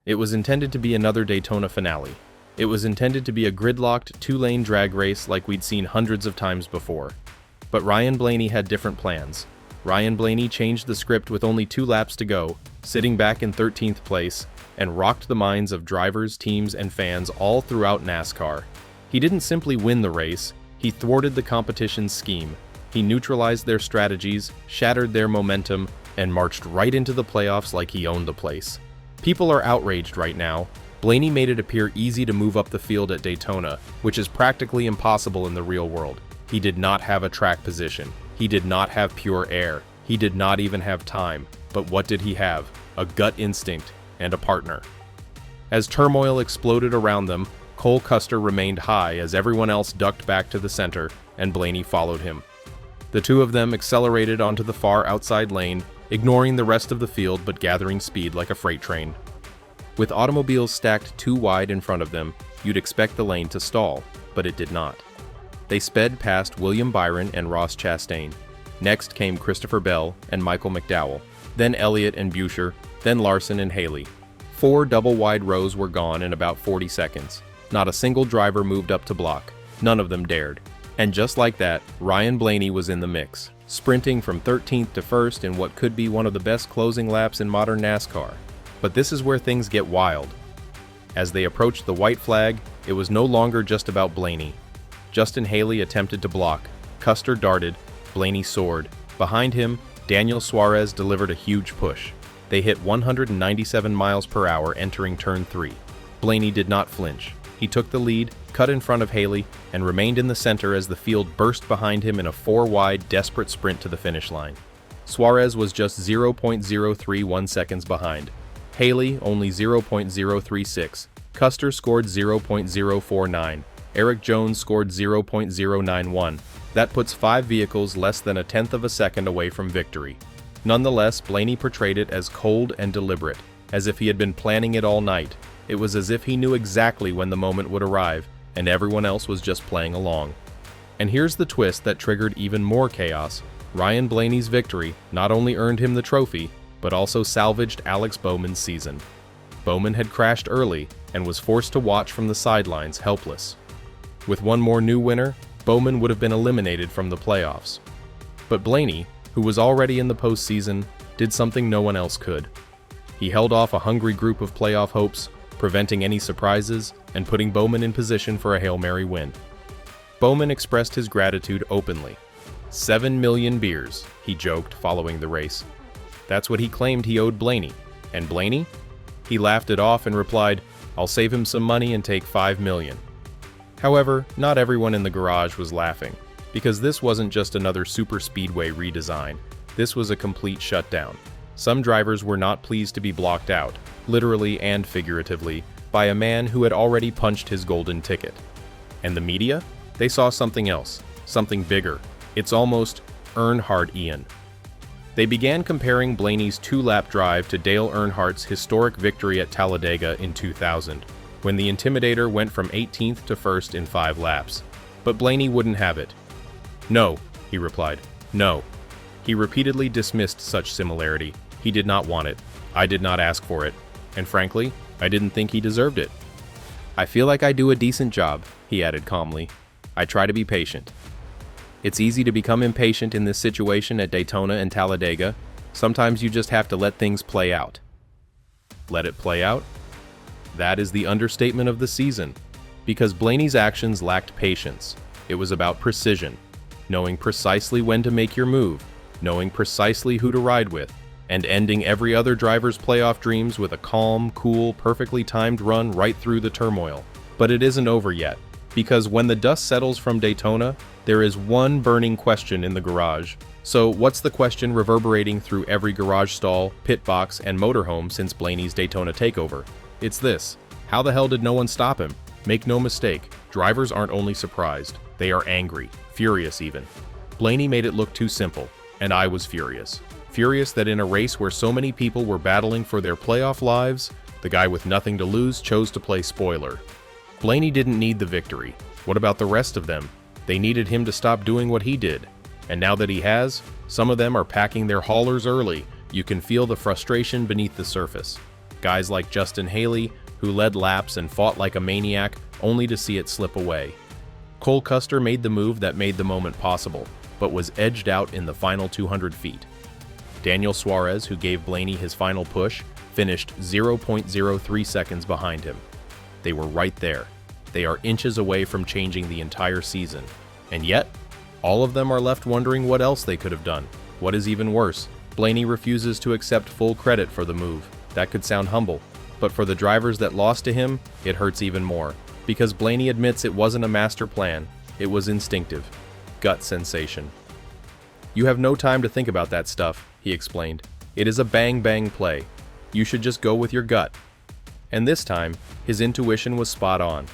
It was intended to be another Daytona finale. It was intended to be a gridlocked, two-lane drag race like we'd seen hundreds of times before. But Ryan Blaney had different plans. Ryan Blaney changed the script with only 2 laps to go, sitting back in 13th place, and rocked the minds of drivers, teams, and fans all throughout NASCAR. He didn't simply win the race, he thwarted the competition's scheme. He neutralized their strategies, shattered their momentum, and marched right into the playoffs like he owned the place. People are outraged right now. Blaney made it appear easy to move up the field at Daytona, which is practically impossible in the real world. He did not have a track position. He did not have pure air. He did not even have time. But what did he have? A gut instinct and a partner. As turmoil exploded around them, Cole Custer remained high as everyone else ducked back to the center, and Blaney followed him. The two of them accelerated onto the far outside lane, ignoring the rest of the field but gathering speed like a freight train. With automobiles stacked too wide in front of them, you'd expect the lane to stall, but it did not. They sped past William Byron and Ross Chastain. Next came Christopher Bell and Michael McDowell, then Elliott and Buescher, then Larson and Haley. 4 double-wide rows were gone in about 40 seconds. Not a single driver moved up to block. None of them dared. And just like that, Ryan Blaney was in the mix, sprinting from 13th to 1st in what could be one of the best closing laps in modern NASCAR. But this is where things get wild. As they approached the white flag, it was no longer just about Blaney. Justin Haley attempted to block. Custer darted. Blaney soared. Behind him, Daniel Suarez delivered a huge push. They hit 197 miles per hour entering turn 3. Blaney did not flinch. He took the lead, cut in front of Haley, and remained in the center as the field burst behind him in a 4-wide, desperate sprint to the finish line. Suarez was just 0.031 seconds behind. Haley only 0.036. Custer scored 0.049. Eric Jones scored 0.091. That puts 5 vehicles less than 1/10 of a second away from victory. Nonetheless, Blaney portrayed it as cold and deliberate, as if he had been planning it all night. It was as if he knew exactly when the moment would arrive, and everyone else was just playing along. And here's the twist that triggered even more chaos. Ryan Blaney's victory not only earned him the trophy, but also salvaged Alex Bowman's season. Bowman had crashed early and was forced to watch from the sidelines, helpless. With one more new winner, Bowman would have been eliminated from the playoffs. But Blaney, who was already in the postseason, did something no one else could. He held off a hungry group of playoff hopes, preventing any surprises and putting Bowman in position for a Hail Mary win. Bowman expressed his gratitude openly. 7 million beers, he joked following the race. That's what he claimed he owed Blaney. And Blaney? He laughed it off and replied, "I'll save him some money and take 5 million. However, not everyone in the garage was laughing, because this wasn't just another super speedway redesign. This was a complete shutdown. Some drivers were not pleased to be blocked out, literally and figuratively, by a man who had already punched his golden ticket. And the media? They saw something else, something bigger. It's almost Earnhardt-ian. They began comparing Blaney's 2-lap drive to Dale Earnhardt's historic victory at Talladega in 2000, when the Intimidator went from 18th to 1st in 5 laps. But Blaney wouldn't have it. "No," he replied. "No." He repeatedly dismissed such similarity. He did not want it. I did not ask for it. And frankly, I didn't think he deserved it. "I feel like I do a decent job," he added calmly. "I try to be patient." It's easy to become impatient in this situation at Daytona and Talladega. Sometimes you just have to let things play out. Let it play out? That is the understatement of the season, because Blaney's actions lacked patience. It was about precision, knowing precisely when to make your move, knowing precisely who to ride with, and ending every other driver's playoff dreams with a calm, cool, perfectly timed run right through the turmoil. But it isn't over yet, because when the dust settles from Daytona, there is one burning question in the garage. So what's the question reverberating through every garage stall, pit box, and motorhome since Blaney's Daytona takeover? It's this: how the hell did no one stop him? Make no mistake, drivers aren't only surprised, they are angry, furious even. Blaney made it look too simple, and I was furious. Furious that in a race where so many people were battling for their playoff lives, the guy with nothing to lose chose to play spoiler. Blaney didn't need the victory. What about the rest of them? They needed him to stop doing what he did. And now that he has, some of them are packing their haulers early. You can feel the frustration beneath the surface. Guys like Justin Haley, who led laps and fought like a maniac, only to see it slip away. Cole Custer made the move that made the moment possible, but was edged out in the final 200 feet. Daniel Suarez, who gave Blaney his final push, finished 0.03 seconds behind him. They were right there. They are inches away from changing the entire season. And yet, all of them are left wondering what else they could have done. What is even worse, Blaney refuses to accept full credit for the move. That could sound humble, but for the drivers that lost to him, it hurts even more. Because Blaney admits it wasn't a master plan, it was instinctive. Gut sensation. "You have no time to think about that stuff," he explained. "It is a bang-bang play. You should just go with your gut." And this time, his intuition was spot on.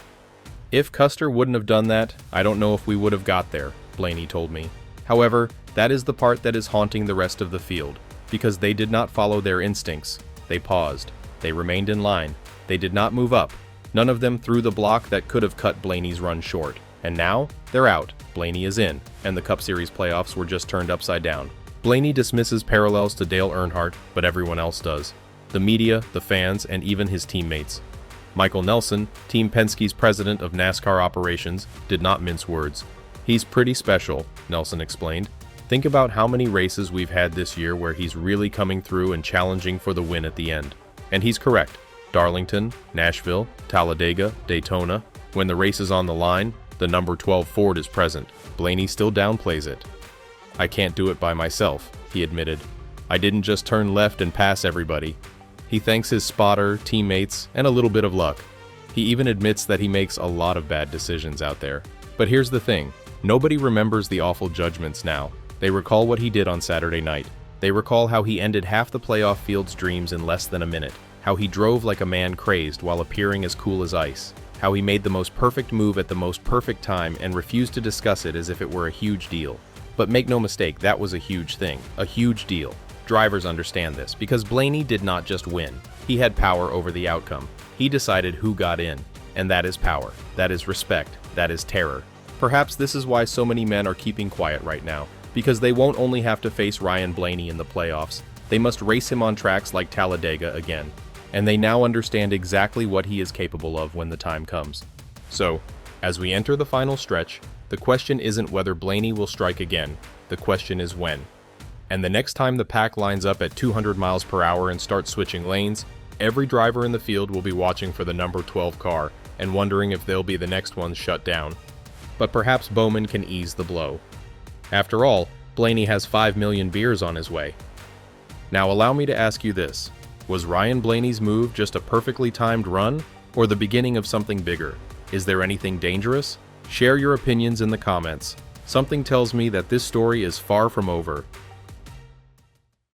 "If Custer wouldn't have done that, I don't know if we would have got there," Blaney told me. However, that is the part that is haunting the rest of the field, because they did not follow their instincts. They paused. They remained in line. They did not move up. None of them threw the block that could have cut Blaney's run short. And now, they're out. Blaney is in, and the Cup Series playoffs were just turned upside down. Blaney dismisses parallels to Dale Earnhardt, but everyone else does. The media, the fans, and even his teammates. Michael Nelson, Team Penske's president of NASCAR operations, did not mince words. "He's pretty special," Nelson explained. "Think about how many races we've had this year where he's really coming through and challenging for the win at the end." And he's correct. Darlington, Nashville, Talladega, Daytona. When the race is on the line, the number 12 Ford is present. Blaney still downplays it. "I can't do it by myself," he admitted. "I didn't just turn left and pass everybody." He thanks his spotter, teammates, and a little bit of luck. He even admits that he makes a lot of bad decisions out there. But here's the thing. Nobody remembers the awful judgments now. They recall what he did on Saturday night. They recall how he ended half the playoff field's dreams in less than a minute. How he drove like a man crazed while appearing as cool as ice. How he made the most perfect move at the most perfect time and refused to discuss it as if it were a huge deal. But make no mistake, that was a huge thing. A huge deal. Drivers understand this, because Blaney did not just win. He had power over the outcome. He decided who got in. And that is power. That is respect. That is terror. Perhaps this is why so many men are keeping quiet right now. Because they won't only have to face Ryan Blaney in the playoffs, they must race him on tracks like Talladega again. And they now understand exactly what he is capable of when the time comes. So, as we enter the final stretch, the question isn't whether Blaney will strike again. The question is when. And the next time the pack lines up at 200 miles per hour and starts switching lanes, every driver in the field will be watching for the number 12 car and wondering if they'll be the next ones shut down. But perhaps Bowman can ease the blow. After all, Blaney has 5 million beers on his way. Now allow me to ask you this. Was Ryan Blaney's move just a perfectly timed run, or the beginning of something bigger? Is there anything dangerous? Share your opinions in the comments. Something tells me that this story is far from over,